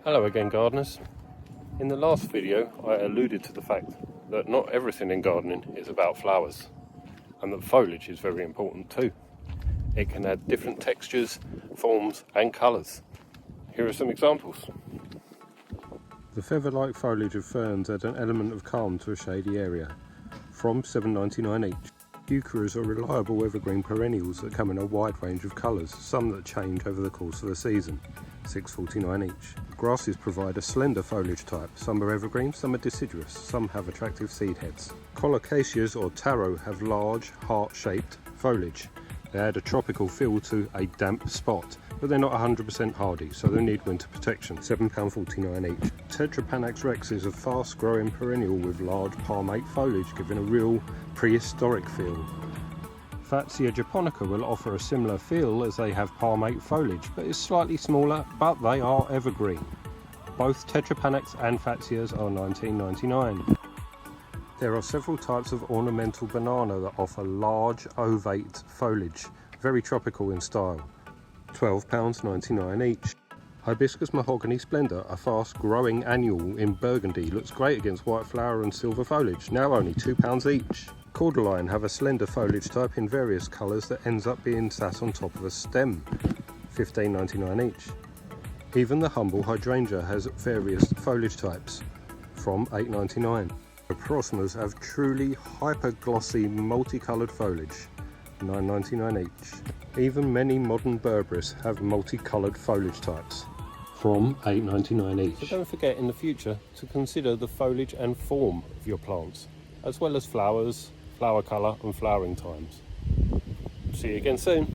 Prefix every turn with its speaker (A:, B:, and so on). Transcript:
A: Hello again, gardeners. In the last video I alluded to the fact that not everything in gardening is about flowers, and that foliage is very important too. It can add different textures, forms and colours. Here are some examples. The feather-like foliage of ferns add an element of calm to a shady area. From $7.99 each. Eucheras are reliable evergreen perennials that come in a wide range of colours, some that change over the course of the season. $6.49 each. Grasses provide a slender foliage type. Some are evergreen, some are deciduous, some have attractive seed heads. Colocaceas or taro have large, heart-shaped foliage. They add a tropical feel to a damp spot, but they're not 100% hardy, so they need winter protection. £7.49 each. Tetrapanax rex is a fast-growing perennial with large palmate foliage, giving a real prehistoric feel. Fatsia japonica will offer a similar feel as they have palmate foliage, but is slightly smaller, but they are evergreen. Both Tetrapanax and Fatsias are $19.99. There are several types of ornamental banana that offer large ovate foliage, very tropical in style. £12.99 each. Hibiscus mahogany splendor, a fast-growing annual in burgundy, looks great against white flower and silver foliage, now only £2 each. Cordyline have a slender foliage type in various colours that ends up being sat on top of a stem, $15.99 each. Even the humble hydrangea has various foliage types, from $8.99. The Prosmas have truly hyper-glossy multicoloured foliage, $9.99 each. Even many modern Berberis have multicoloured foliage types, from $8.99 each. So don't forget in the future to consider the foliage and form of your plants, as well as flowers, flower colour and flowering times. See you again soon.